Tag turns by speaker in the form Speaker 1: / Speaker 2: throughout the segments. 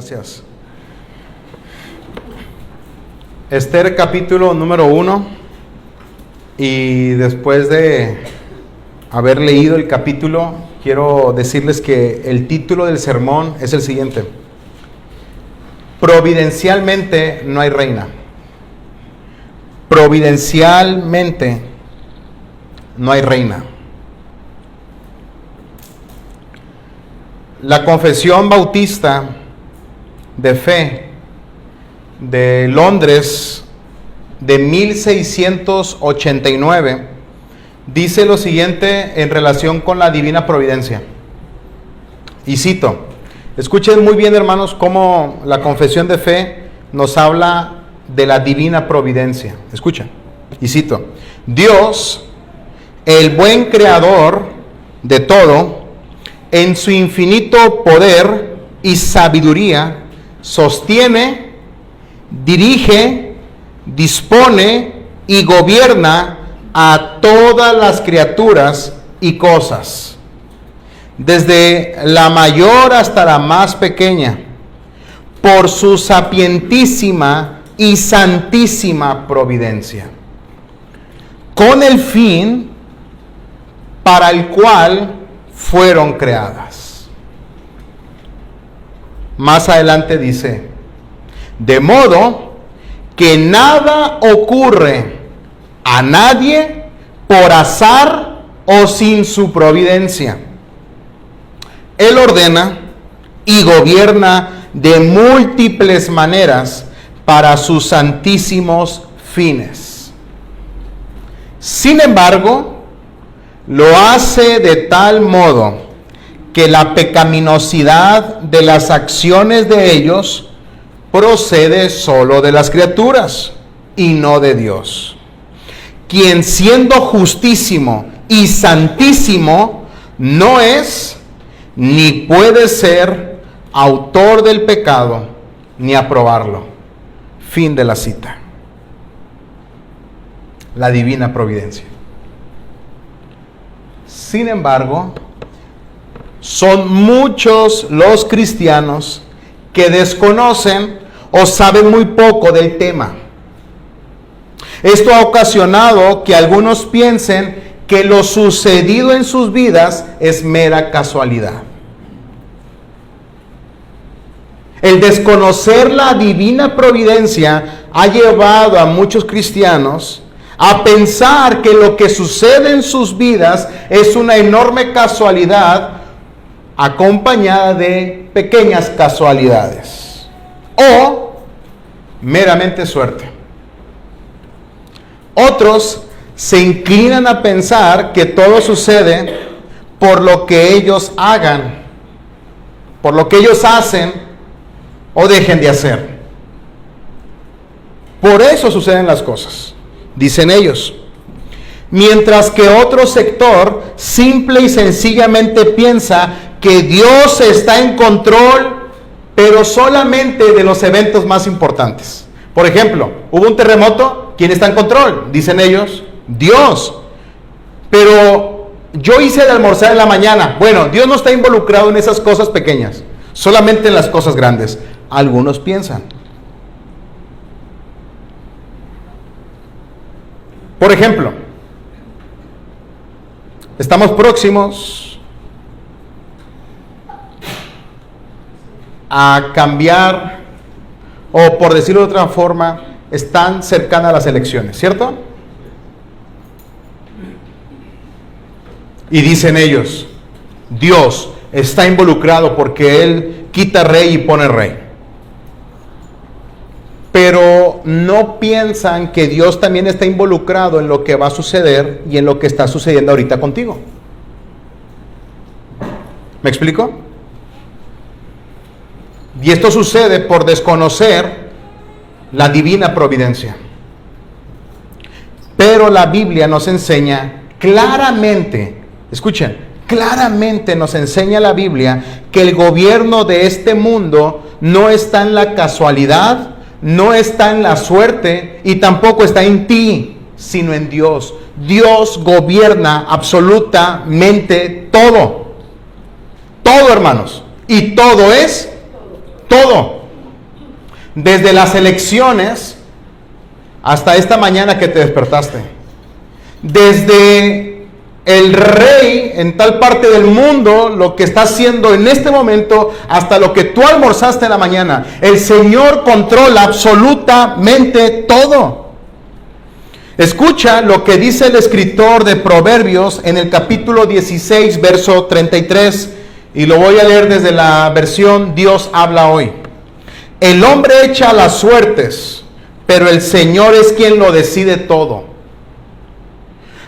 Speaker 1: Gracias. Esther capítulo número 1, y después de haber leído el capítulo, quiero decirles que el título del sermón es el siguiente: Providencialmente no hay reina. Providencialmente no hay reina. La Confesión Bautista de Fe de Londres de 1689 dice lo siguiente en relación con la divina providencia. Y cito, escuchen muy bien, hermanos, cómo la Confesión de Fe nos habla de la divina providencia. Escuchen, y cito: Dios, el buen creador de todo, en su infinito poder y sabiduría, sostiene, dirige, dispone y gobierna a todas las criaturas y cosas, desde la mayor hasta la más pequeña, por su sapientísima y santísima providencia, con el fin para el cual fueron creadas. Más adelante dice: de modo que nada ocurre a nadie por azar o sin su providencia. Él ordena y gobierna de múltiples maneras para sus santísimos fines. Sin embargo, lo hace de tal modo que la pecaminosidad de las acciones de ellos procede solo de las criaturas y no de Dios, quien siendo justísimo y santísimo no es ni puede ser autor del pecado ni aprobarlo. Fin de la cita. La divina providencia. Sin embargo, son muchos los cristianos que desconocen o saben muy poco del tema. Esto ha ocasionado que algunos piensen que lo sucedido en sus vidas es mera casualidad. El desconocer la divina providencia ha llevado a muchos cristianos a pensar que lo que sucede en sus vidas es una enorme casualidad acompañada de pequeñas casualidades o meramente suerte. Otros se inclinan a pensar que todo sucede por lo que ellos hagan, por lo que ellos hacen o dejen de hacer. Por eso suceden las cosas, dicen ellos. Mientras que otro sector simple y sencillamente piensa que Dios está en control, pero solamente de los eventos más importantes. Por ejemplo, hubo un terremoto, ¿quién está en control? Dicen ellos, Dios. Pero yo hice de almorzar en la mañana. Bueno, Dios no está involucrado en esas cosas pequeñas, solamente en las cosas grandes. Algunos piensan. Por ejemplo, estamos próximos a cambiar, o por decirlo de otra forma, están cercanas las elecciones, ¿cierto? Y dicen ellos, Dios está involucrado porque Él quita rey y pone rey. Pero no piensan que Dios también está involucrado en lo que va a suceder y en lo que está sucediendo ahorita contigo. ¿Me explico? Y esto sucede por desconocer la divina providencia. Pero la Biblia nos enseña claramente, escuchen, claramente nos enseña la Biblia que el gobierno de este mundo no está en la casualidad, no está en la suerte y tampoco está en ti, sino en Dios. Dios gobierna absolutamente todo. Todo, hermanos. Y todo es Todo. Desde las elecciones hasta esta mañana que te despertaste. Desde el rey en tal parte del mundo, lo que está haciendo en este momento, hasta lo que tú almorzaste en la mañana. El Señor controla absolutamente todo. Escucha lo que dice el escritor de Proverbios en el capítulo 16, verso 33. Y lo voy a leer desde la versión Dios habla hoy. El hombre echa las suertes, pero el Señor es quien lo decide todo.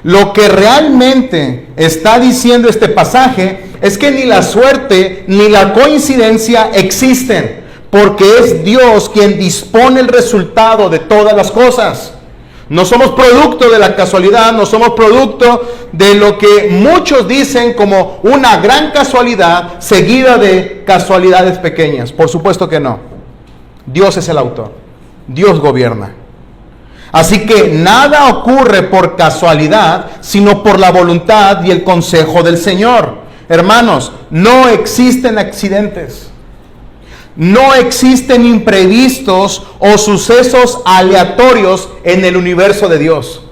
Speaker 1: Lo que realmente está diciendo este pasaje es que ni la suerte ni la coincidencia existen, porque es Dios quien dispone el resultado de todas las cosas. No somos producto de la casualidad, no somos producto de lo que muchos dicen como una gran casualidad seguida de casualidades pequeñas. Por supuesto que no. Dios es el autor. Dios gobierna. Así que nada ocurre por casualidad, sino por la voluntad y el consejo del Señor. Hermanos, no existen accidentes. No existen imprevistos o sucesos aleatorios en el universo de Dios.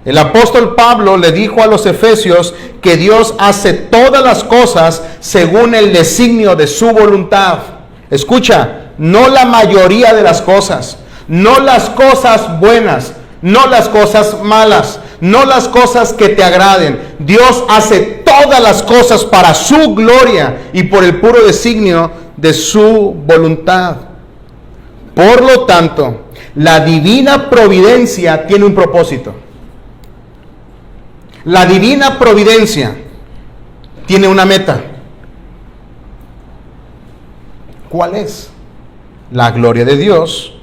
Speaker 1: El apóstol Pablo le dijo a los efesios que Dios hace todas las cosas según el designio de su voluntad. Escucha, no la mayoría de las cosas, no las cosas buenas, no las cosas malas, no las cosas que te agraden. Dios hace todas las cosas para su gloria y por el puro designio de su voluntad. Por lo tanto, la divina providencia tiene un propósito. La divina providencia tiene una meta. ¿Cuál es? La gloria de Dios,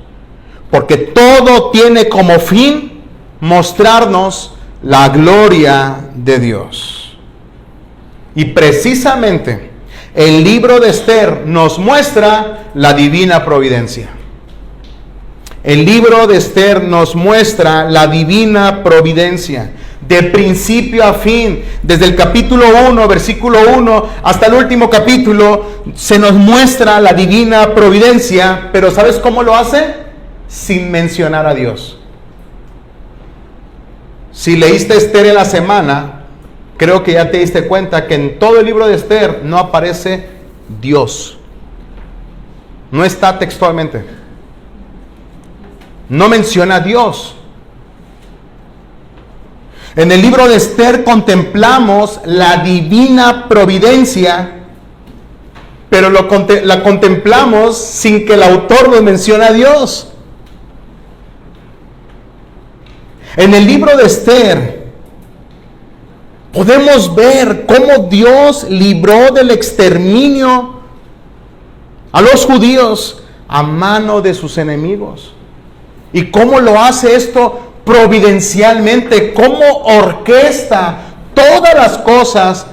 Speaker 1: porque todo tiene como fin mostrarnos la gloria de Dios. Y precisamente el libro de Esther nos muestra la divina providencia. El libro de Esther nos muestra la divina providencia. De principio a fin, desde el capítulo 1, versículo 1, hasta el último capítulo, se nos muestra la divina providencia. Pero ¿sabes cómo lo hace? Sin mencionar a Dios. Si leíste Esther en la semana, creo que ya te diste cuenta que en todo el libro de Esther no aparece Dios. No está textualmente. No menciona a Dios. En el libro de Esther contemplamos la divina providencia, pero la contemplamos sin que el autor nos mencione a Dios. En el libro de Esther podemos ver cómo Dios libró del exterminio a los judíos a mano de sus enemigos. ¿Y cómo lo hace esto? Providencialmente, cómo orquesta todas las cosas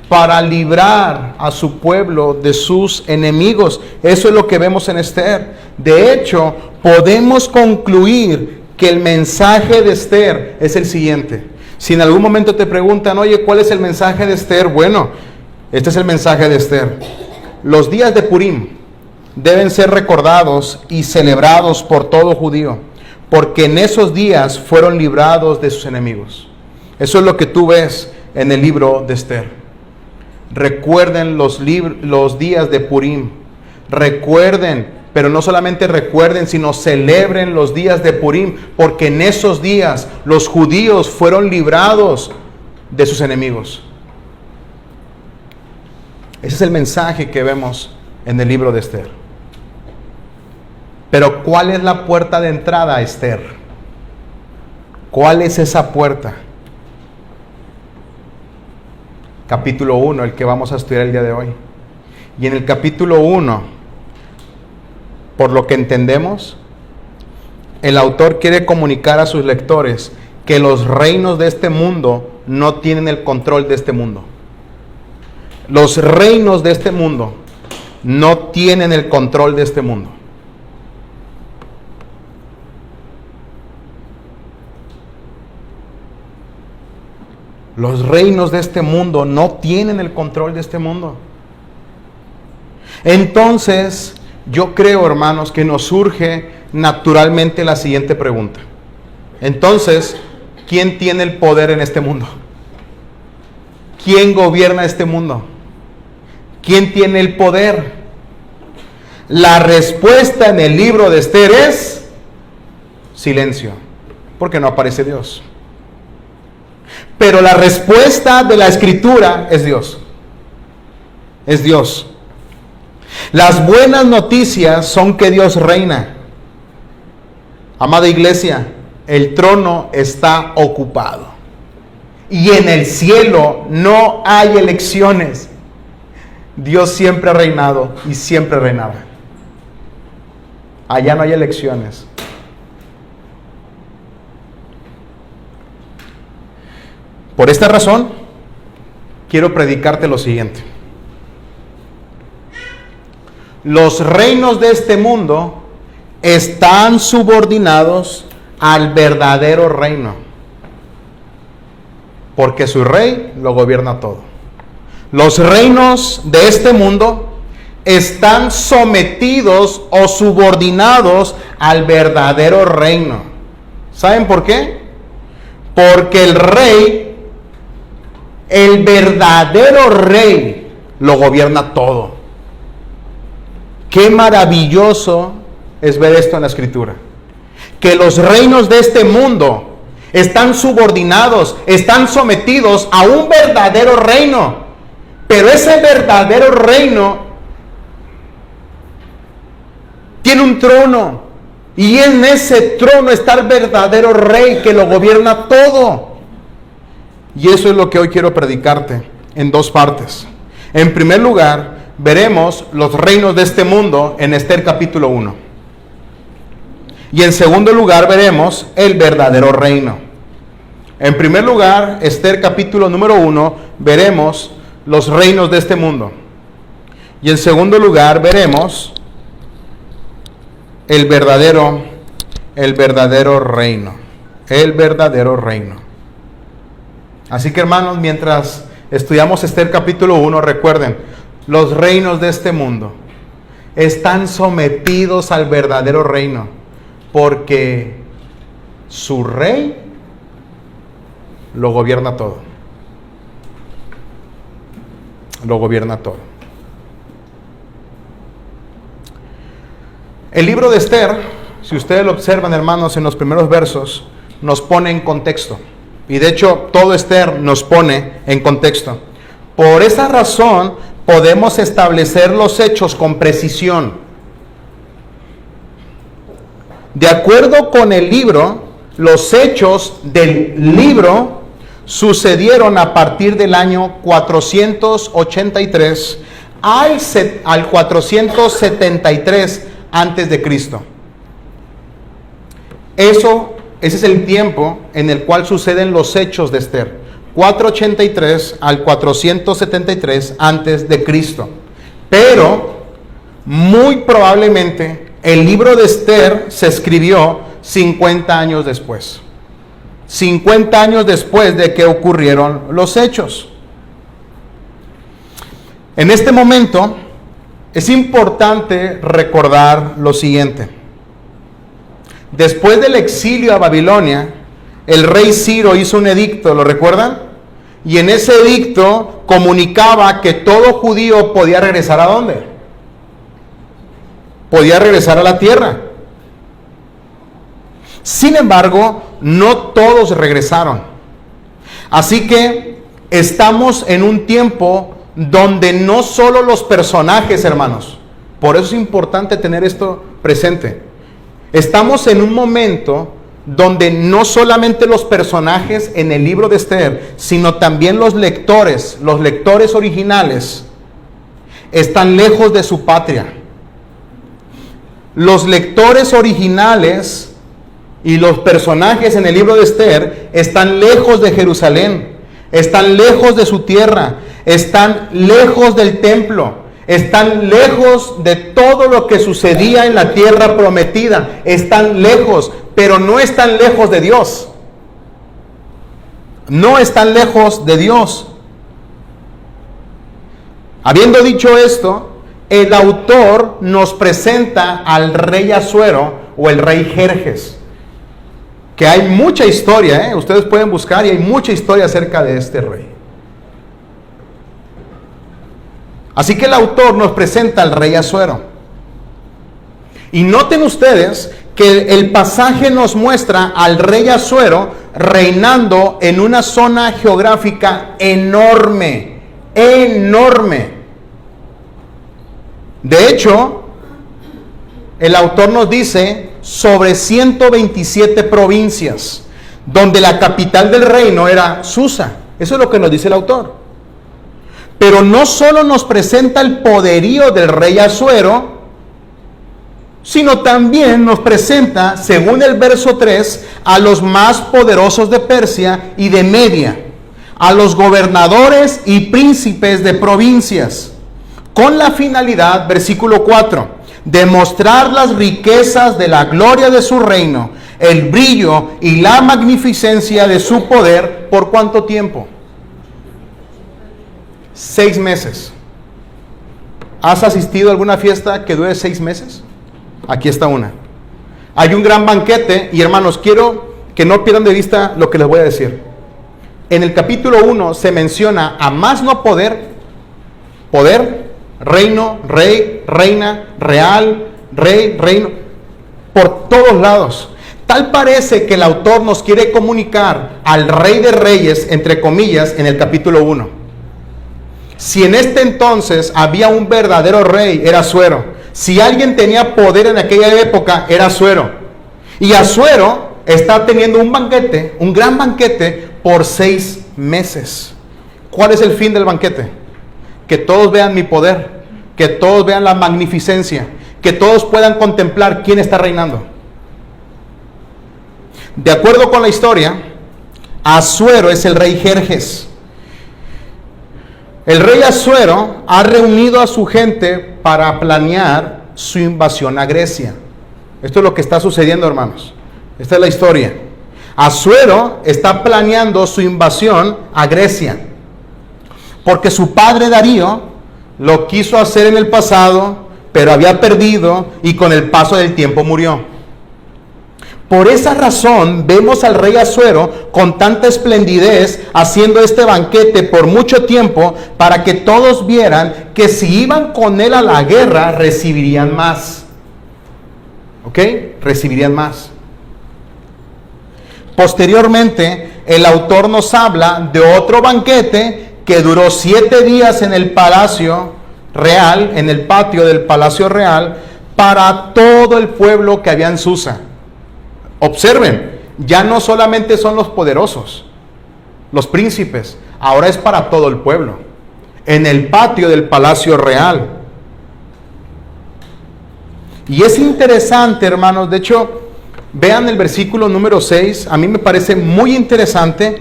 Speaker 1: para librar a su pueblo de sus enemigos. Eso es lo que vemos en Esther. De hecho, podemos concluir que el mensaje de Esther es el siguiente. Si en algún momento te preguntan, oye, ¿cuál es el mensaje de Esther? Bueno, este es el mensaje de Esther. Los días de Purim deben ser recordados y celebrados por todo judío, porque en esos días fueron librados de sus enemigos. Eso es lo que tú ves en el libro de Esther. Recuerden los días de Purim. Recuerden, pero no solamente recuerden, sino celebren los días de Purim, porque en esos días los judíos fueron librados de sus enemigos. Ese es el mensaje que vemos en el libro de Esther. Pero ¿cuál es la puerta de entrada a Esther? ¿Cuál es esa puerta? Capítulo 1, el que vamos a estudiar el día de hoy. Y en el capítulo 1, por lo que entendemos, el autor quiere comunicar a sus lectores que los reinos de este mundo no tienen el control de este mundo. Los reinos de este mundo no tienen el control de este mundo. Los reinos de este mundo no tienen el control de este mundo. Entonces, yo creo, hermanos, que nos surge naturalmente la siguiente pregunta. Entonces, ¿quién tiene el poder en este mundo? ¿Quién gobierna este mundo? ¿Quién tiene el poder? La respuesta en el libro de Esther es silencio, porque no aparece Dios. Pero la respuesta de la Escritura es Dios. Es Dios. Las buenas noticias son que Dios reina. Amada iglesia, el trono está ocupado. Y en el cielo no hay elecciones. Dios siempre ha reinado y siempre reinaba. Allá no hay elecciones. Por esta razón, quiero predicarte lo siguiente. Los reinos de este mundo están subordinados al verdadero reino, porque su rey lo gobierna todo. Los reinos de este mundo están sometidos o subordinados al verdadero reino. ¿Saben por qué? Porque el verdadero rey, lo gobierna todo. Qué maravilloso es ver esto en la Escritura. Que los reinos de este mundo están subordinados, están sometidos a un verdadero reino. Pero ese verdadero reino tiene un trono. Y en ese trono está el verdadero rey que lo gobierna todo. Y eso es lo que hoy quiero predicarte en dos partes. En primer lugar, veremos los reinos de este mundo en Esther capítulo 1. Y en segundo lugar, veremos el verdadero reino. En primer lugar, Esther capítulo número 1, veremos los reinos de este mundo. Y en segundo lugar, veremos el verdadero reino. El verdadero reino. Así que, hermanos, mientras estudiamos Esther capítulo 1, recuerden, los reinos de este mundo están sometidos al verdadero reino, porque su rey lo gobierna todo. Lo gobierna todo. El libro de Esther, si ustedes lo observan, hermanos, en los primeros versos, nos pone en contexto. Y de hecho, todo Esther nos pone en contexto. Por esa razón, podemos establecer los hechos con precisión. De acuerdo con el libro, los hechos del libro sucedieron a partir del año 483 al 473 antes de Cristo. Ese es el tiempo en el cual suceden los hechos de Esther. 483 al 473 antes de Cristo. Pero muy probablemente el libro de Esther se escribió 50 años después. 50 años después de que ocurrieron los hechos. En este momento es importante recordar lo siguiente. Después del exilio a Babilonia, el rey Ciro hizo un edicto, ¿lo recuerdan? Y en ese edicto comunicaba que todo judío podía regresar ¿a dónde? Podía regresar a la tierra. Sin embargo, no todos regresaron. Así que estamos en un tiempo donde no solo los personajes, hermanos, por eso es importante tener esto presente. Estamos en un momento donde no solamente los personajes en el libro de Esther, sino también los lectores originales, están lejos de su patria. Los lectores originales y los personajes en el libro de Esther están lejos de Jerusalén, están lejos de su tierra, están lejos del templo, están lejos de todo lo que sucedía en la tierra prometida, están lejos, pero no están lejos de Dios. No están lejos de Dios. Habiendo dicho esto, el autor nos presenta al rey Asuero o el rey Jerjes, que hay mucha historia, ustedes pueden buscar y hay mucha historia acerca de este rey. Así que el autor nos presenta al rey Asuero. Y noten ustedes que el pasaje nos muestra al rey Asuero reinando en una zona geográfica enorme, enorme. De hecho, el autor nos dice sobre 127 provincias, donde la capital del reino era Susa. Eso es lo que nos dice el autor. Pero no solo nos presenta el poderío del rey Asuero, sino también nos presenta, según el verso 3, a los más poderosos de Persia y de Media, a los gobernadores y príncipes de provincias, con la finalidad, versículo 4, de mostrar las riquezas de la gloria de su reino, el brillo y la magnificencia de su poder. ¿Por cuánto tiempo? 6 meses. ¿Has asistido a alguna fiesta que dure 6 meses? Aquí está una. Hay un gran banquete y, hermanos, quiero que no pierdan de vista lo que les voy a decir. En el capítulo 1 se menciona a más no poder, reino, rey, reina, real, rey, reino, por todos lados. Tal parece que el autor nos quiere comunicar al rey de reyes, entre comillas, en el capítulo 1. Si en este entonces había un verdadero rey, era Asuero. Si alguien tenía poder en aquella época, era Asuero. Y Asuero está teniendo un banquete, un gran banquete, por 6 meses. ¿Cuál es el fin del banquete? Que todos vean mi poder, que todos vean la magnificencia, que todos puedan contemplar quién está reinando. De acuerdo con la historia, Asuero es el rey Jerjes. El rey Asuero ha reunido a su gente para planear su invasión a Grecia. Esto es lo que está sucediendo, hermanos. Esta es la historia. Asuero está planeando su invasión a Grecia, porque su padre Darío lo quiso hacer en el pasado, pero había perdido y con el paso del tiempo murió. Por esa razón vemos al rey Asuero con tanta esplendidez haciendo este banquete por mucho tiempo, para que todos vieran que si iban con él a la guerra recibirían más. ¿Ok? Recibirían más. Posteriormente, el autor nos habla de otro banquete que duró 7 días en el palacio real, en el patio del palacio real, para todo el pueblo que había en Susa. Observen, ya no solamente son los poderosos, los príncipes, ahora es para todo el pueblo, en el patio del palacio real. Y es interesante, hermanos, de hecho, vean el versículo número 6, a mí me parece muy interesante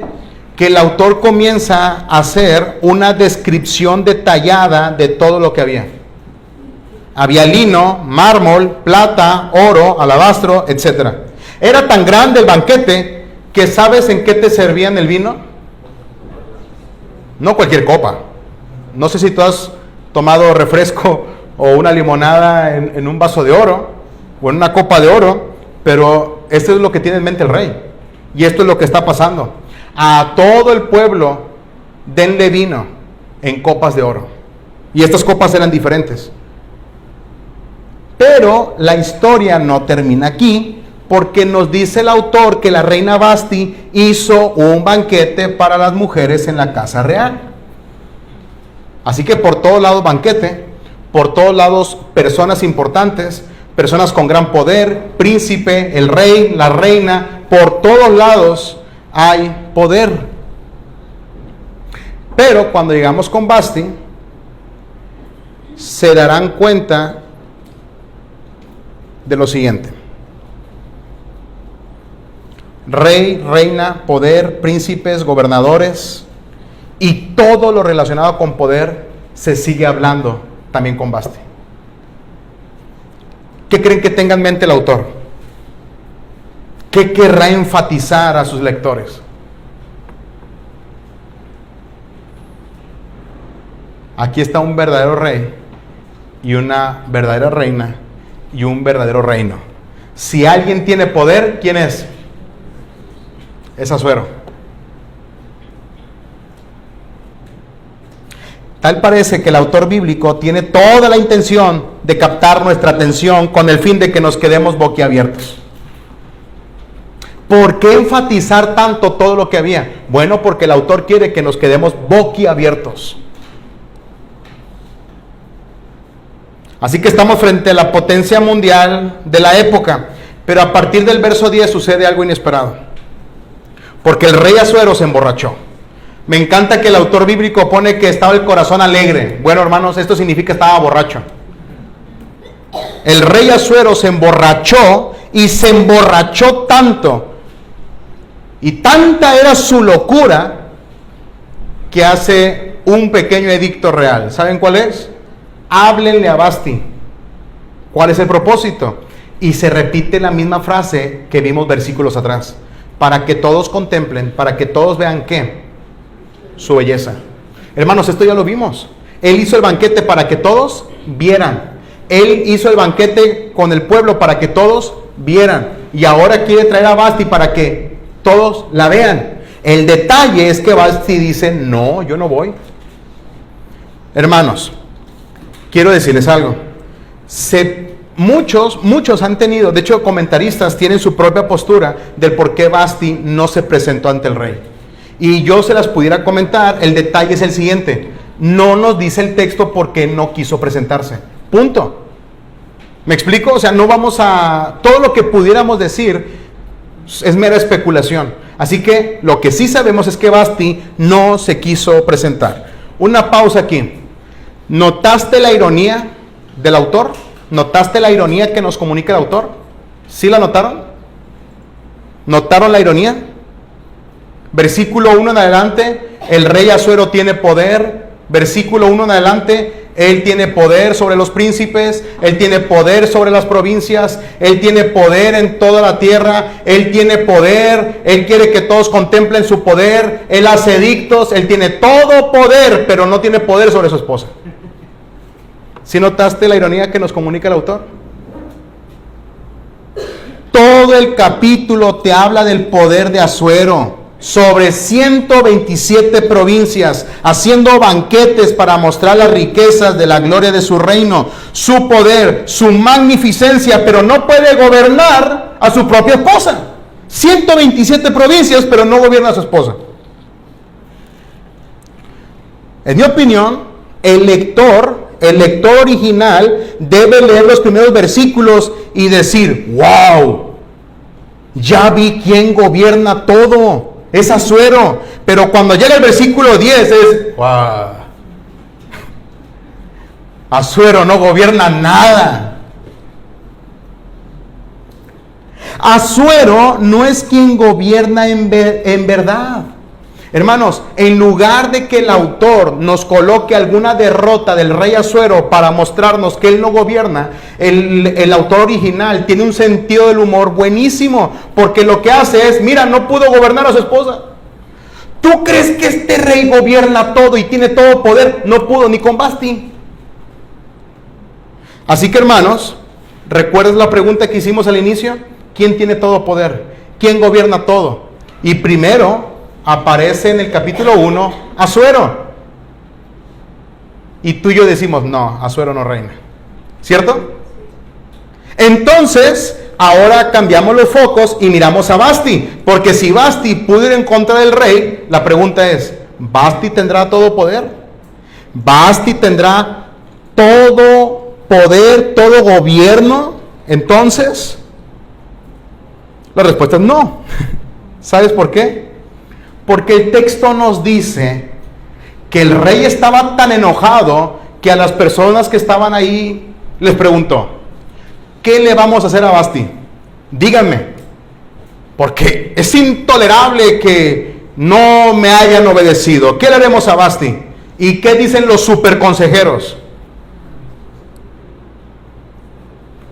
Speaker 1: que el autor comienza a hacer una descripción detallada de todo lo que había. Había lino, mármol, plata, oro, alabastro, etcétera. Era tan grande el banquete que ¿sabes en qué te servían el vino? No cualquier copa. No sé si tú has tomado refresco o una limonada en un vaso de oro o en una copa de oro, pero esto es lo que tiene en mente el rey. Y esto es lo que está pasando. A todo el pueblo denle vino en copas de oro. Y estas copas eran diferentes. Pero la historia no termina aquí, porque nos dice el autor que la reina Vasti hizo un banquete para las mujeres en la casa real. Así que por todos lados banquete, por todos lados personas importantes, personas con gran poder, príncipe, el rey, la reina, por todos lados hay poder. Pero cuando llegamos con Vasti, se darán cuenta de lo siguiente. Rey, reina, poder, príncipes, gobernadores y todo lo relacionado con poder se sigue hablando también con Vasti. ¿Qué creen que tenga en mente el autor? ¿Qué querrá enfatizar a sus lectores? Aquí está un verdadero rey y una verdadera reina y un verdadero reino. Si alguien tiene poder, ¿quién es? Es Asuero. Tal parece que el autor bíblico tiene toda la intención de captar nuestra atención con el fin de que nos quedemos boquiabiertos. ¿Por qué enfatizar tanto todo lo que había? Bueno, porque el autor quiere que nos quedemos boquiabiertos. Así que estamos frente a la potencia mundial de la época, pero a partir del verso 10 sucede algo inesperado, porque el rey Asuero se emborrachó. Me encanta que el autor bíblico pone que estaba el corazón alegre. Bueno, hermanos, esto significa que estaba borracho. El rey Asuero se emborrachó, y se emborrachó tanto, y tanta era su locura, que hace un pequeño edicto real. ¿Saben cuál es? Háblenle a Vasti. ¿Cuál es el propósito? Y se repite la misma frase que vimos versículos atrás. Para que todos contemplen, para que todos vean ¿qué? Su belleza. Hermanos, esto ya lo vimos. Él hizo el banquete para que todos vieran. Él hizo el banquete con el pueblo para que todos vieran. Y ahora quiere traer a Vasti para que todos la vean. El detalle es que Vasti dice, no, yo no voy. Hermanos, quiero decirles algo. Muchos han tenido, de hecho comentaristas tienen su propia postura del por qué Vasti no se presentó ante el rey. Y yo se las pudiera comentar. El detalle es el siguiente: no nos dice el texto por qué no quiso presentarse. Punto. ¿Me explico? O sea, no vamos a... Todo lo que pudiéramos decir es mera especulación. Así que lo que sí sabemos es que Vasti no se quiso presentar. Una pausa aquí. ¿Notaste la ironía del autor? ¿Notaste la ironía que nos comunica el autor? ¿Sí la notaron? ¿Notaron la ironía? Versículo 1 en adelante, el rey Asuero tiene poder. Versículo 1 en adelante, él tiene poder sobre los príncipes, él tiene poder sobre las provincias, él tiene poder en toda la tierra, él tiene poder, él quiere que todos contemplen su poder, él hace edictos, él tiene todo poder, pero no tiene poder sobre su esposa. ¿Sí notaste la ironía que nos comunica el autor? Todo el capítulo te habla del poder de Asuero sobre 127 provincias, haciendo banquetes para mostrar las riquezas de la gloria de su reino, su poder, su magnificencia, pero no puede gobernar a su propia esposa. 127 provincias, pero no gobierna a su esposa. En mi opinión, el lector original debe leer los primeros versículos y decir, wow, ya vi quién gobierna todo. Es Asuero. Pero cuando llega el versículo 10 es, wow, Asuero no gobierna nada. Asuero no es quien gobierna en verdad. Hermanos, en lugar de que el autor nos coloque alguna derrota del rey Asuero para mostrarnos que él no gobierna, el autor original tiene un sentido del humor buenísimo, porque lo que hace es, mira, no pudo gobernar a su esposa. ¿Tú crees que este rey gobierna todo y tiene todo poder? No pudo ni con Vasti. Así que, hermanos, ¿recuerdas la pregunta que hicimos al inicio? ¿Quién tiene todo poder? ¿Quién gobierna todo? Y primero aparece en el capítulo 1 Asuero. Y tú y yo decimos, no, Asuero no reina. ¿Cierto? Entonces, ahora cambiamos los focos y miramos a Vasti. Porque si Vasti pudo ir en contra del rey, la pregunta es, ¿Vasti tendrá todo poder? ¿Vasti tendrá todo poder, todo gobierno? Entonces, la respuesta es no. ¿Sabes por qué? Porque el texto nos dice que el rey estaba tan enojado que a las personas que estaban ahí les preguntó, ¿qué le vamos a hacer a Vasti? Díganme, porque es intolerable que no me hayan obedecido. ¿Qué le haremos a Vasti? ¿Y qué dicen los super consejeros?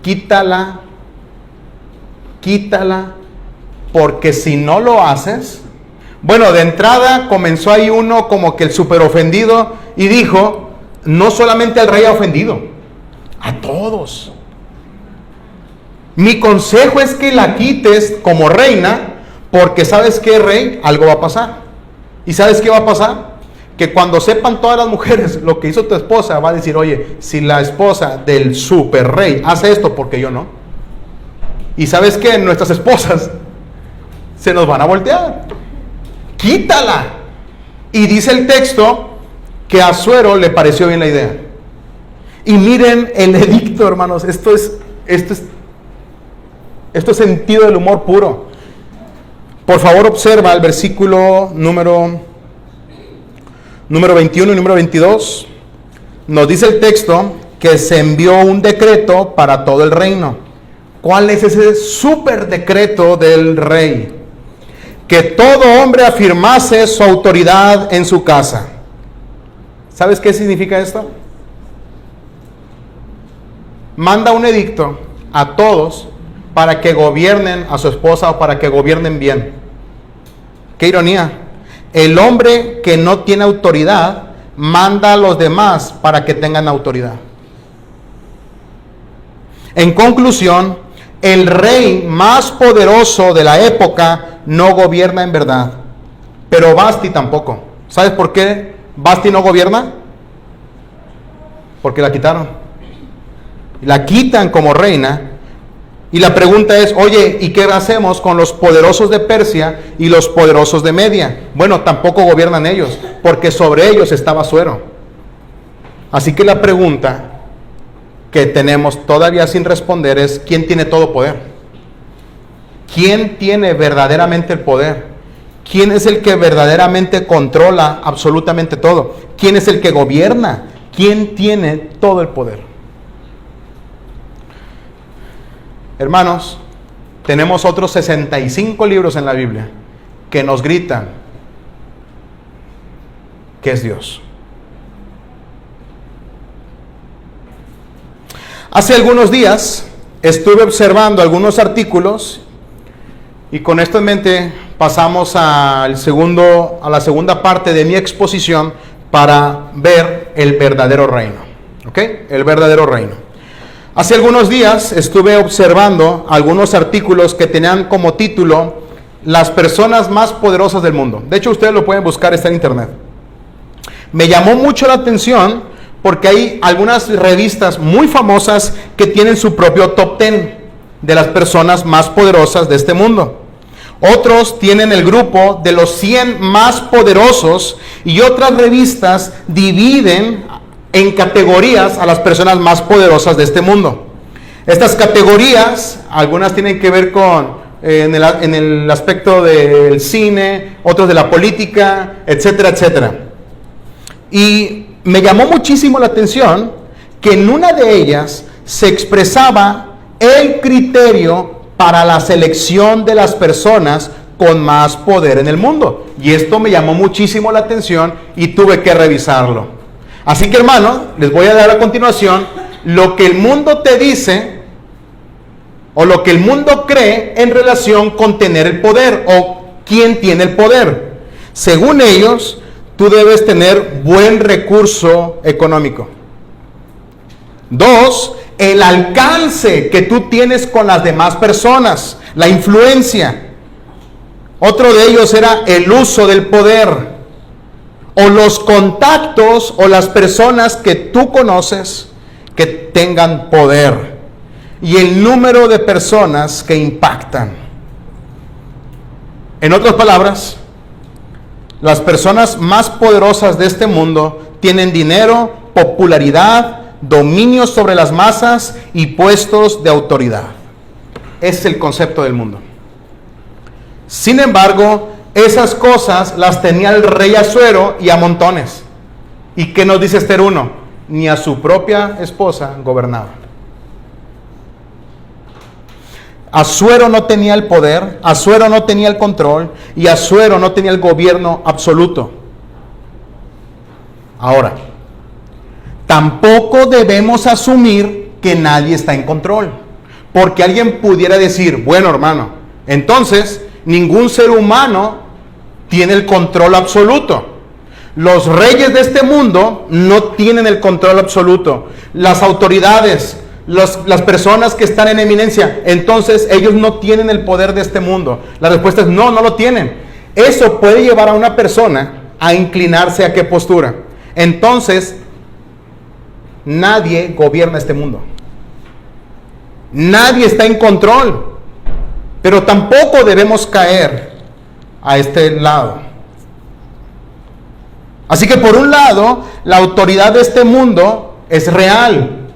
Speaker 1: Quítala, porque si no lo haces... Bueno, de entrada comenzó ahí uno como que el súper ofendido y dijo, no solamente al rey ha ofendido, A todos. Mi consejo es que la quites como reina, porque ¿sabes qué, rey? Algo va a pasar. ¿Y sabes qué va a pasar? Que cuando sepan todas las mujeres lo que hizo tu esposa, va a decir, oye, si la esposa del super rey hace esto, ¿por qué yo no? Y ¿sabes qué? Nuestras esposas se nos van a voltear. Quítala. Y dice el texto que a Asuero le pareció bien la idea. Y miren el edicto, hermanos. Esto es sentido del humor puro. Por favor, observa el versículo número 21 y número 22. Nos dice el texto que se envió un decreto para todo el reino. ¿Cuál es ese súper decreto del rey? Que todo hombre afirmase su autoridad en su casa. ¿Sabes qué significa esto? Manda un edicto a todos para que gobiernen a su esposa o para que gobiernen bien. ¡Qué ironía! El hombre que no tiene autoridad manda a los demás para que tengan autoridad. En conclusión, el rey más poderoso de la época no gobierna en verdad, pero Vasti tampoco. ¿Sabes por qué Vasti no gobierna? Porque la quitaron. La quitan como reina. Y la pregunta es, oye, ¿y qué hacemos con los poderosos de Persia y los poderosos de Media? Bueno, tampoco gobiernan ellos, porque sobre ellos estaba Asuero. Así que la pregunta que tenemos todavía sin responder es, ¿quién tiene todo poder? ¿Quién tiene verdaderamente el poder? ¿Quién es el que verdaderamente controla absolutamente todo? ¿Quién es el que gobierna? ¿Quién tiene todo el poder? Hermanos, tenemos otros 65 libros en la Biblia que nos gritan que es Dios. Hace algunos días estuve observando algunos artículos y con esto en mente pasamos a la segunda parte de mi exposición para ver el verdadero reino. ¿Ok? El verdadero reino. Hace algunos días estuve observando algunos artículos que tenían como título las personas más poderosas del mundo. De hecho, ustedes lo pueden buscar, está en internet. Me llamó mucho la atención porque hay algunas revistas muy famosas que tienen su propio top 10 de las personas más poderosas de este mundo. Otros tienen el grupo de los 100 más poderosos y otras revistas dividen en categorías a las personas más poderosas de este mundo. Estas categorías, algunas tienen que ver con en el aspecto del cine, otros de la política, etcétera, etcétera. Y me llamó muchísimo la atención que en una de ellas se expresaba el criterio para la selección de las personas con más poder en el mundo. Y esto me llamó muchísimo la atención y tuve que revisarlo. Así que, hermano, les voy a dar a continuación lo que el mundo te dice o lo que el mundo cree en relación con tener el poder o quién tiene el poder. Según ellos, tú debes tener buen recurso económico. 2, el alcance que tú tienes con las demás personas, la influencia. Otro de ellos era el uso del poder, o los contactos o las personas que tú conoces que tengan poder, y el número de personas que impactan. En otras palabras, las personas más poderosas de este mundo tienen dinero, popularidad, dominio sobre las masas y puestos de autoridad. Ese es el concepto del mundo. Sin embargo, esas cosas las tenía el rey Asuero y a montones. ¿Y qué nos dice Esther 1? Ni a su propia esposa gobernaba. Asuero no tenía el poder, Asuero no tenía el control y Asuero no tenía el gobierno absoluto. Ahora, tampoco debemos asumir que nadie está en control, porque alguien pudiera decir, bueno, hermano, entonces ningún ser humano tiene el control absoluto. Los reyes de este mundo no tienen el control absoluto. Las autoridades, las personas que están en eminencia, entonces ellos no tienen el poder de este mundo. La respuesta es no, no lo tienen. Eso puede llevar a una persona a inclinarse a qué postura. Entonces, nadie gobierna este mundo. Nadie está en control. Pero tampoco debemos caer a este lado. Así que por un lado, la autoridad de este mundo es real.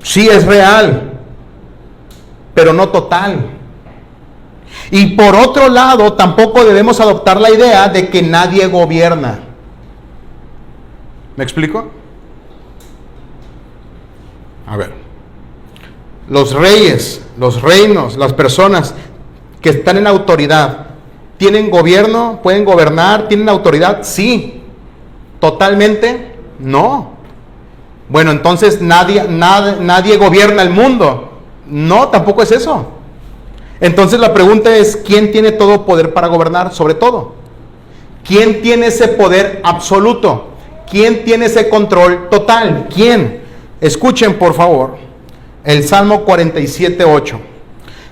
Speaker 1: Sí, es real, pero no total. Y por otro lado, tampoco debemos adoptar la idea de que nadie gobierna. ¿Me explico? A ver. Los reyes, los reinos, las personas que están en autoridad, ¿tienen gobierno? ¿Pueden gobernar? ¿Tienen autoridad? Sí. ¿Totalmente? No. Bueno, entonces nadie gobierna el mundo. No, tampoco es eso. Entonces la pregunta es, ¿quién tiene todo poder para gobernar sobre todo? ¿Quién tiene ese poder absoluto? ¿Quién tiene ese control total? ¿Quién? Escuchen por favor el Salmo 47:8.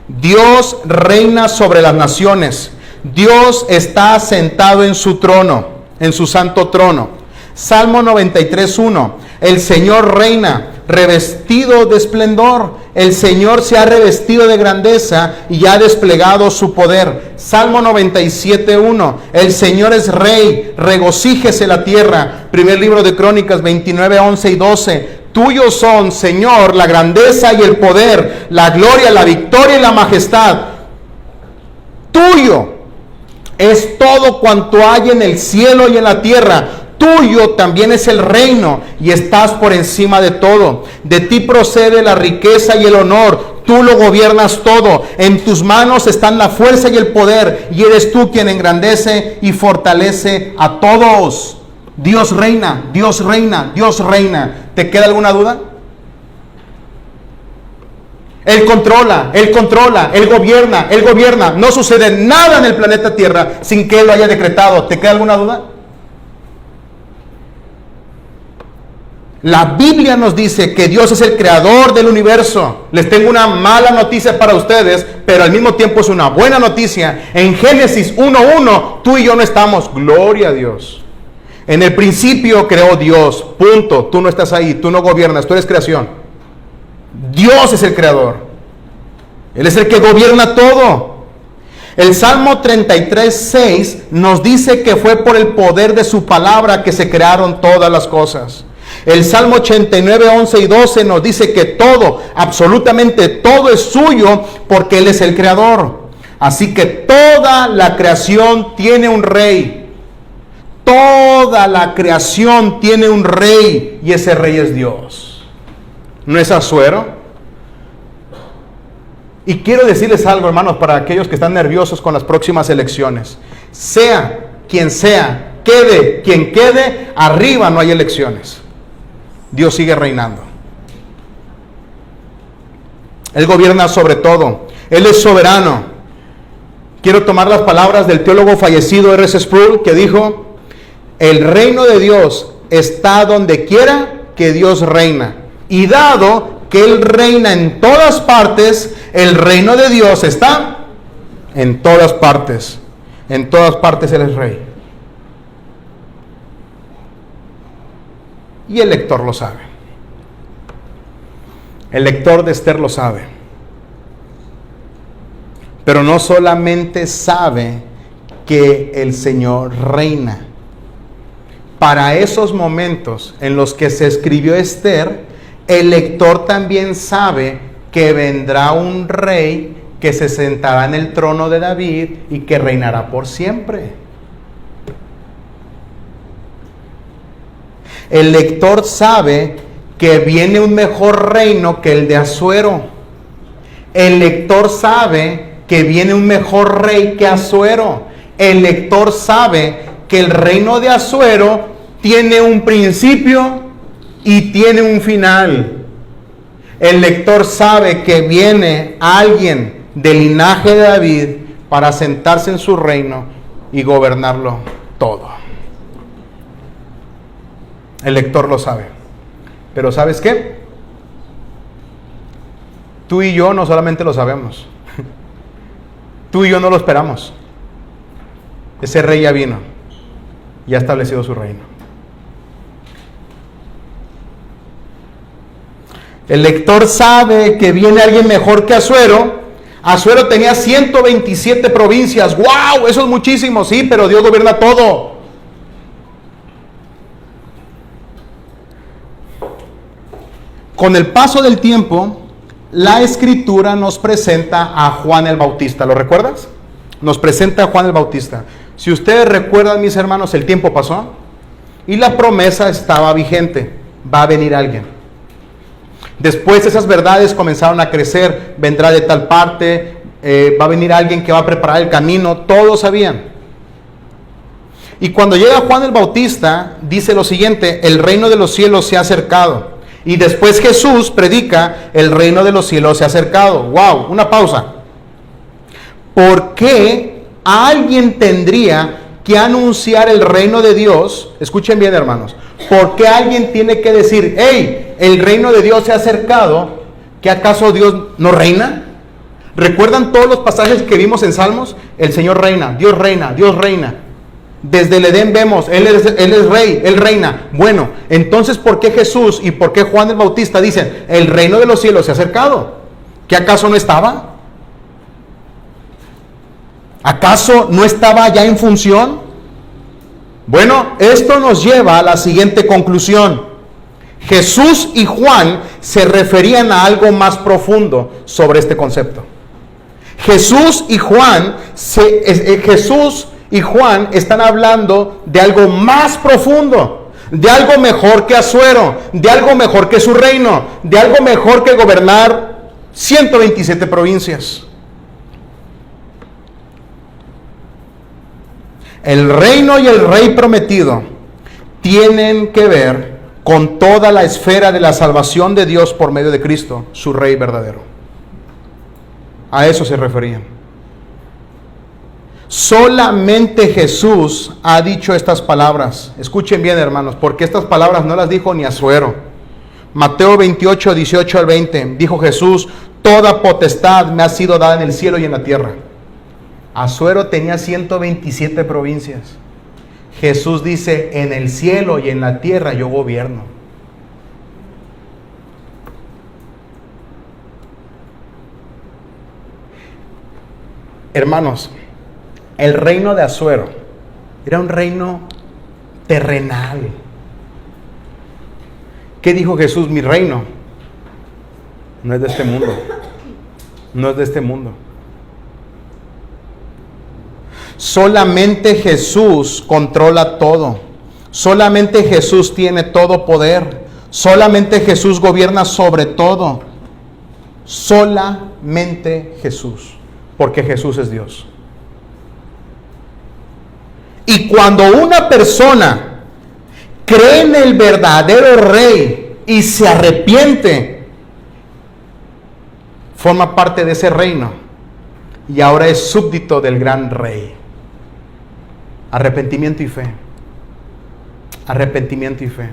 Speaker 1: Dios reina sobre las naciones. Dios está sentado en su trono, en su santo trono. Salmo 93:1. El Señor reina, revestido de esplendor. El Señor se ha revestido de grandeza y ha desplegado su poder. Salmo 97:1. El Señor es rey, regocíjese la tierra. Primer libro de Crónicas 29:11 y 12. Tuyos son, Señor, la grandeza y el poder, la gloria, la victoria y la majestad. Tuyo es todo cuanto hay en el cielo y en la tierra. Tuyo también es el reino y estás por encima de todo. De ti procede la riqueza y el honor. Tú lo gobiernas todo. En tus manos están la fuerza y el poder. Y eres tú quien engrandece y fortalece a todos. Dios reina, Dios reina, Dios reina. ¿Te queda alguna duda? Él controla, Él gobierna. No sucede nada en el planeta Tierra sin que Él lo haya decretado. ¿Te queda alguna duda? La Biblia nos dice que Dios es el creador del universo. Les tengo una mala noticia para ustedes, pero al mismo tiempo es una buena noticia. En Génesis 1:1, tú y yo no estamos. Gloria a Dios. En el principio creó Dios, punto. Tú no estás ahí, tú no gobiernas, tú eres creación. Dios es el creador. Él es el que gobierna todo. El Salmo 33:6 nos dice que fue por el poder de su palabra que se crearon todas las cosas. El Salmo 89:11 y 12 nos dice que todo, absolutamente todo es suyo porque Él es el creador. Así que toda la creación tiene un rey. Toda la creación tiene un rey y ese rey es Dios. ¿No es Asuero? Y quiero decirles algo, hermanos, para aquellos que están nerviosos con las próximas elecciones. Sea quien sea, quede quien quede, arriba no hay elecciones. Dios sigue reinando. Él gobierna sobre todo. Él es soberano. Quiero tomar las palabras del teólogo fallecido R.C. Sproul, que dijo: el reino de Dios está donde quiera que Dios reina. Y dado que Él reina en todas partes, el reino de Dios está en todas partes. En todas partes Él es rey. Y el lector lo sabe. El lector de Esther lo sabe. Pero no solamente sabe que el Señor reina. Para esos momentos en los que se escribió Esther, el lector también sabe que vendrá un rey que se sentará en el trono de David y que reinará por siempre. El lector sabe que viene un mejor reino que el de Asuero. El lector sabe que viene un mejor rey que Asuero. El lector sabe que el reino de Asuero tiene un principio y tiene un final. El lector sabe que viene alguien del linaje de David para sentarse en su reino y gobernarlo todo. El lector lo sabe. Pero ¿sabes qué? Tú y yo no solamente lo sabemos. Tú y yo no lo esperamos. Ese rey ya vino y ha establecido su reino. El lector sabe que viene alguien mejor que Asuero. Asuero tenía 127 provincias. ¡Wow! Eso es muchísimo, sí, pero Dios gobierna todo. Con el paso del tiempo, la Escritura nos presenta a Juan el Bautista. ¿Lo recuerdas? Nos presenta a Juan el Bautista. Si ustedes recuerdan, mis hermanos, el tiempo pasó y la promesa estaba vigente. Va a venir alguien. Después esas verdades comenzaron a crecer. Vendrá de tal parte, va a venir alguien que va a preparar el camino. Todos sabían. Y cuando llega Juan el Bautista, dice lo siguiente: el reino de los cielos se ha acercado. Y después Jesús predica: el reino de los cielos se ha acercado. ¡Wow! Una pausa. ¿Por qué alguien tendría que anunciar el reino de Dios? Escuchen bien, hermanos. ¿Por qué alguien tiene que decir: hey, el reino de Dios se ha acercado? ¿Que acaso Dios no reina? ¿Recuerdan todos los pasajes que vimos en Salmos? El Señor reina, Dios reina, Dios reina. Desde el Edén vemos, Él es rey, Él reina. Bueno, entonces ¿por qué Jesús y por qué Juan el Bautista dicen: el reino de los cielos se ha acercado? ¿Que acaso no estaba? ¿Acaso no estaba ya en función? Bueno, esto nos lleva a la siguiente conclusión. Jesús y Juan se referían a algo más profundo sobre este concepto. Jesús y Juan están hablando de algo más profundo, de algo mejor que Asuero, de algo mejor que su reino, de algo mejor que gobernar 127 provincias. El reino y el rey prometido tienen que ver con toda la esfera de la salvación de Dios por medio de Cristo, su rey verdadero. A eso se referían. Solamente Jesús ha dicho estas palabras. Escuchen bien, hermanos, porque estas palabras no las dijo ni Asuero. Mateo 28, 18 al 20, dijo Jesús: toda potestad me ha sido dada en el cielo y en la tierra. Asuero tenía 127 provincias. Jesús dice: en el cielo y en la tierra yo gobierno. Hermanos, el reino de Asuero era un reino terrenal. ¿Qué dijo Jesús? Mi reino no es de este mundo. No es de este mundo. Solamente Jesús controla todo. Solamente Jesús tiene todo poder. Solamente Jesús gobierna sobre todo. Solamente Jesús. Porque Jesús es Dios. Y cuando una persona cree en el verdadero rey y se arrepiente, forma parte de ese reino y ahora es súbdito del gran rey. Arrepentimiento y fe. Arrepentimiento y fe.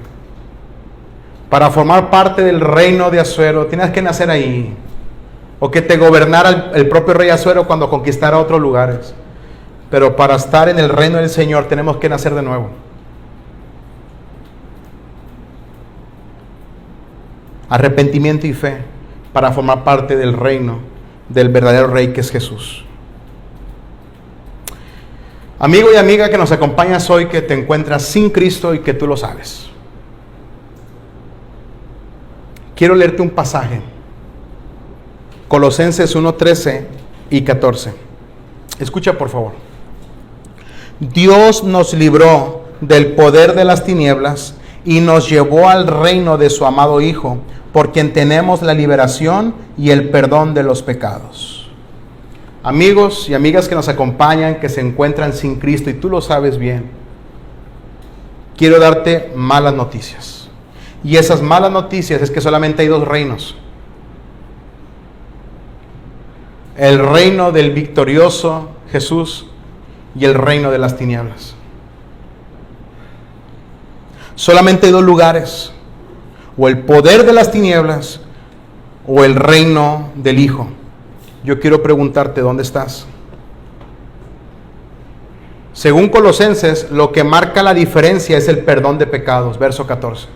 Speaker 1: Para formar parte del reino de Asuero tienes que nacer ahí, o que te gobernara el propio rey Asuero cuando conquistara otros lugares. Pero para estar en el reino del Señor tenemos que nacer de nuevo. Arrepentimiento y fe para formar parte del reino del verdadero rey que es Jesús. Amigo y amiga que nos acompañas hoy, que te encuentras sin Cristo y que tú lo sabes, quiero leerte un pasaje. Colosenses 1:13 y 14. Escucha por favor. Dios nos libró del poder de las tinieblas y nos llevó al reino de su amado Hijo, por quien tenemos la liberación y el perdón de los pecados. Amigos y amigas que nos acompañan, que se encuentran sin Cristo y tú lo sabes bien, quiero darte malas noticias. Y esas malas noticias es que solamente hay dos reinos. El reino del victorioso Jesús y el reino de las tinieblas. Solamente hay dos lugares: o el poder de las tinieblas o el reino del Hijo. Yo quiero preguntarte, ¿dónde estás? Según Colosenses, lo que marca la diferencia es el perdón de pecados, verso 14.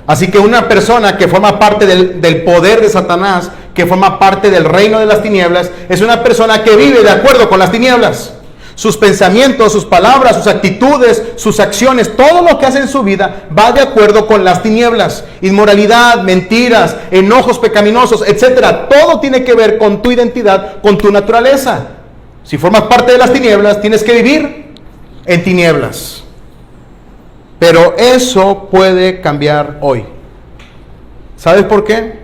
Speaker 1: Así que una persona que forma parte del poder de Satanás, que forma parte del reino de las tinieblas, es una persona que vive de acuerdo con las tinieblas. Sus pensamientos, sus palabras, sus actitudes, sus acciones, todo lo que hace en su vida va de acuerdo con las tinieblas. Inmoralidad, mentiras, enojos pecaminosos, etcétera. Todo tiene que ver con tu identidad, con tu naturaleza. Si formas parte de las tinieblas, tienes que vivir en tinieblas. Pero eso puede cambiar hoy. ¿Sabes por qué?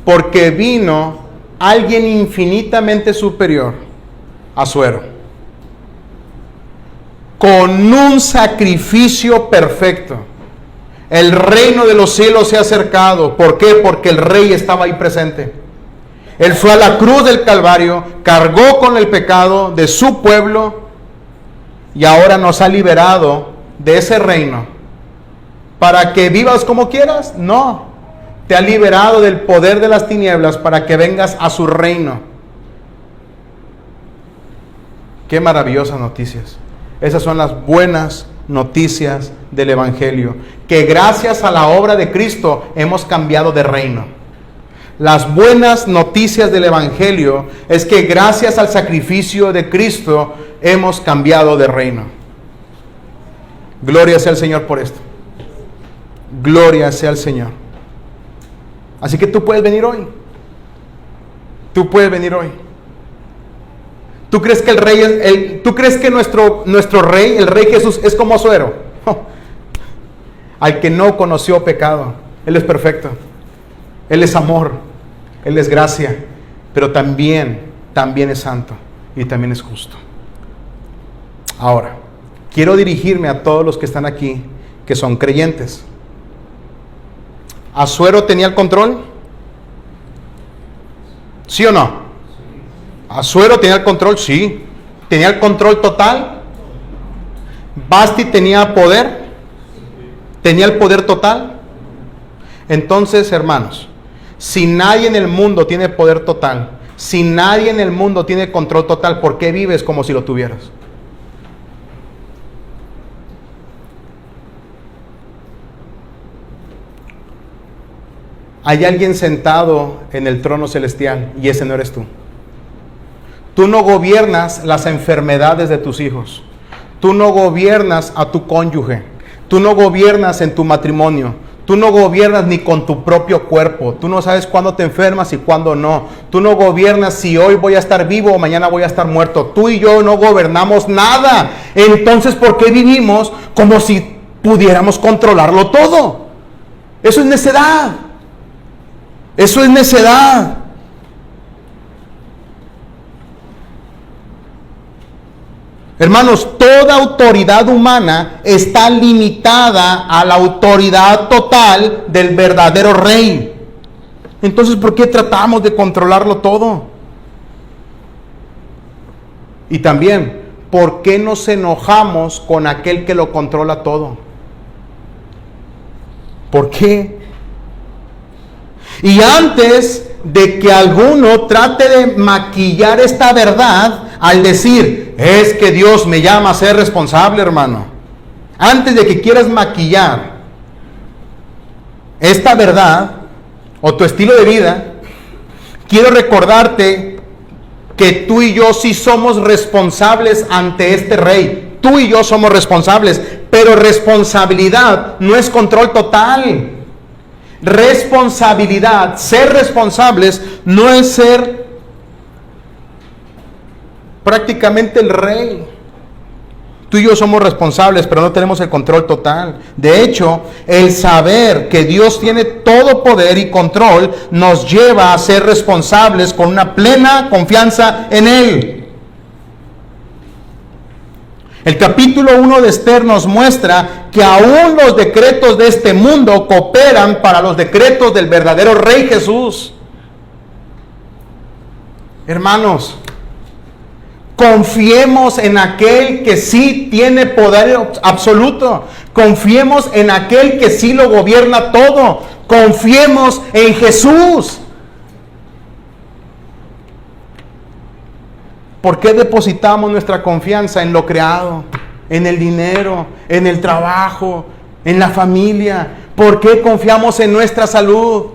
Speaker 1: Porque vino alguien infinitamente superior, Asuero, con un sacrificio perfecto. El reino de los cielos se ha acercado. ¿Por qué? Porque el rey estaba ahí presente. Él fue a la cruz del Calvario, cargó con el pecado de su pueblo y ahora nos ha liberado de ese reino. ¿Para que vivas como quieras? No. Te ha liberado del poder de las tinieblas para que vengas a su reino. Qué maravillosas noticias. Esas son las buenas noticias del Evangelio. Que gracias a la obra de Cristo hemos cambiado de reino. Las buenas noticias del Evangelio es que gracias al sacrificio de Cristo hemos cambiado de reino. Gloria sea al Señor por esto. Gloria sea al Señor. Así que tú puedes venir hoy. Tú puedes venir hoy. ¿Tú crees que el rey, tú crees que nuestro rey, el rey Jesús, es como Asuero? Al que no conoció pecado. Él es perfecto. Él es amor. Él es gracia. Pero también es santo. Y también es justo. Ahora, quiero dirigirme a todos los que están aquí, que son creyentes. ¿Asuero tenía el control? ¿Sí o no? ¿Asuero tenía el control? Sí. ¿Tenía el control total? ¿Basti tenía poder? ¿Tenía el poder total? Entonces, hermanos, si nadie en el mundo tiene poder total, si nadie en el mundo tiene control total, ¿por qué vives como si lo tuvieras? Hay alguien sentado en el trono celestial y ese no eres tú. Tú no gobiernas las enfermedades de tus hijos. Tú no gobiernas a tu cónyuge. Tú no gobiernas en tu matrimonio. Tú no gobiernas ni con tu propio cuerpo. Tú no sabes cuándo te enfermas y cuándo no. Tú no gobiernas si hoy voy a estar vivo o mañana voy a estar muerto. Tú y yo no gobernamos nada. Entonces, ¿por qué vivimos como si pudiéramos controlarlo todo? Eso es necedad. Eso es necedad. Hermanos, toda autoridad humana está limitada a la autoridad total del verdadero rey. Entonces, ¿por qué tratamos de controlarlo todo? Y también, ¿por qué nos enojamos con aquel que lo controla todo? ¿Por qué? Y antes de que alguno trate de maquillar esta verdad al decir, es que Dios me llama a ser responsable, hermano. Antes de que quieras maquillar esta verdad o tu estilo de vida, quiero recordarte que tú y yo sí somos responsables ante este rey. Tú y yo somos responsables, pero responsabilidad no es control total. Responsabilidad, ser responsables, no es ser prácticamente el rey. Tú y yo somos responsables, pero no tenemos el control total. De hecho, el saber que Dios tiene todo poder y control nos lleva a ser responsables con una plena confianza en Él. El capítulo 1 de Esther nos muestra que aún los decretos de este mundo cooperan para los decretos del verdadero Rey Jesús. Hermanos, Confiemos en aquel que sí tiene poder absoluto. Confiemos en aquel que sí lo gobierna todo. Confiemos en Jesús. ¿Por qué depositamos nuestra confianza en lo creado? En el dinero, en el trabajo, en la familia. ¿Por qué confiamos en nuestra salud?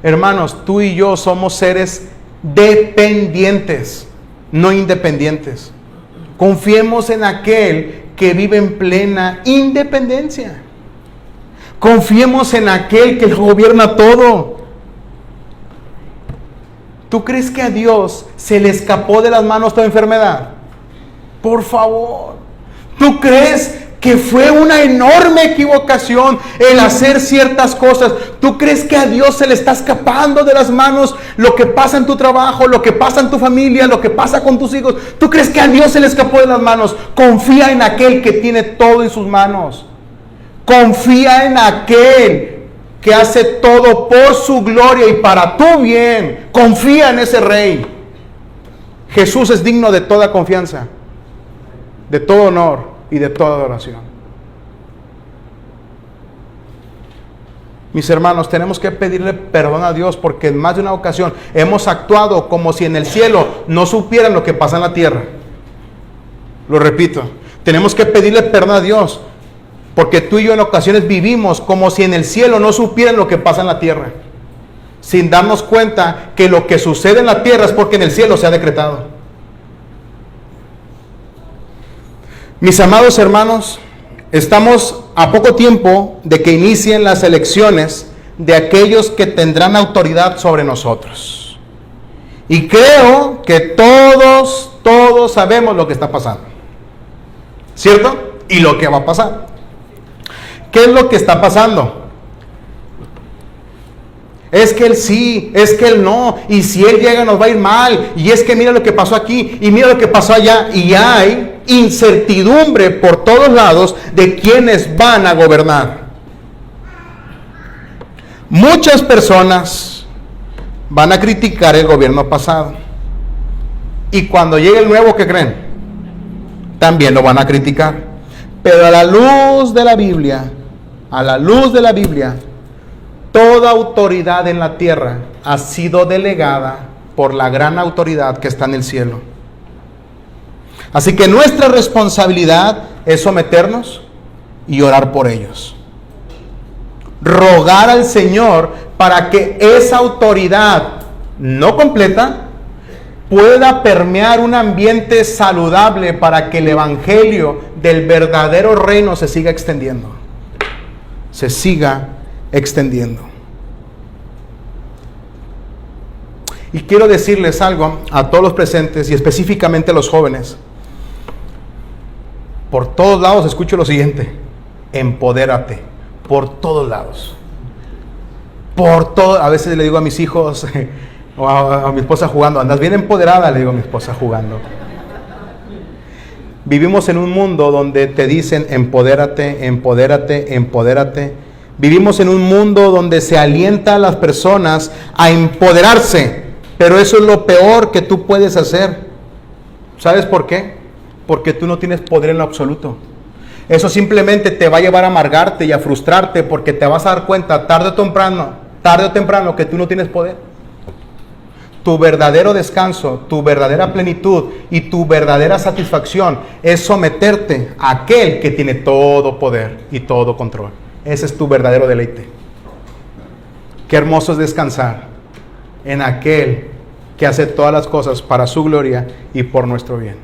Speaker 1: Hermanos, tú y yo somos seres dependientes, no independientes. Confiemos en aquel que vive en plena independencia. Confiemos en aquel que gobierna todo. ¿Tú crees que a Dios se le escapó de las manos toda enfermedad? Por favor. ¿Tú crees que fue una enorme equivocación el hacer ciertas cosas? ¿Tú crees que a Dios se le está escapando de las manos lo que pasa en tu trabajo, lo que pasa en tu familia, lo que pasa con tus hijos? ¿Tú crees que a Dios se le escapó de las manos? Confía en aquel que tiene todo en sus manos. Confía en aquel que hace todo por su gloria y para tu bien. Confía en ese Rey. Jesús es digno de toda confianza, de todo honor y de toda adoración. Mis hermanos, tenemos que pedirle perdón a Dios porque en más de una ocasión hemos actuado como si en el cielo no supieran lo que pasa en la tierra. Lo repito, tenemos que pedirle perdón a Dios porque tú y yo en ocasiones vivimos como si en el cielo no supieran lo que pasa en la tierra, sin darnos cuenta que lo que sucede en la tierra es porque en el cielo se ha decretado. Mis amados hermanos, estamos a poco tiempo de que inicien las elecciones de aquellos que tendrán autoridad sobre nosotros. Y creo que todos sabemos lo que está pasando, ¿cierto? Y lo que va a pasar. ¿Qué es lo que está pasando? Es que él sí, es que él no, y si él llega nos va a ir mal, y es que mira lo que pasó aquí, y mira lo que pasó allá, y hay incertidumbre por todos lados de quiénes van a gobernar. Muchas personas van a criticar el gobierno pasado, y cuando llegue el nuevo, ¿qué creen? También lo van a criticar. Pero a la luz de la Biblia, toda autoridad en la tierra ha sido delegada por la gran autoridad que está en el cielo. Así que nuestra responsabilidad es someternos y orar por ellos. Rogar al Señor para que esa autoridad no completa pueda permear un ambiente saludable para que el evangelio del verdadero reino se siga extendiendo. Se siga extendiendo. Y quiero decirles algo a todos los presentes y específicamente a los jóvenes. Por todos lados escucho lo siguiente: empodérate. Por todos lados. A veces le digo a mis hijos o a mi esposa jugando: andas bien empoderada, le digo a mi esposa jugando. Vivimos en un mundo donde te dicen empodérate, empodérate, empodérate. Vivimos en un mundo donde se alienta a las personas a empoderarse, pero eso es lo peor que tú puedes hacer. ¿Sabes por qué? Porque tú no tienes poder en lo absoluto. Eso simplemente te va a llevar a amargarte y a frustrarte, porque te vas a dar cuenta tarde o temprano que tú no tienes poder. Tu verdadero descanso, tu verdadera plenitud y tu verdadera satisfacción es someterte a aquel que tiene todo poder y todo control. Ese es tu verdadero deleite. Qué hermoso es descansar en aquel que hace todas las cosas para su gloria y por nuestro bien.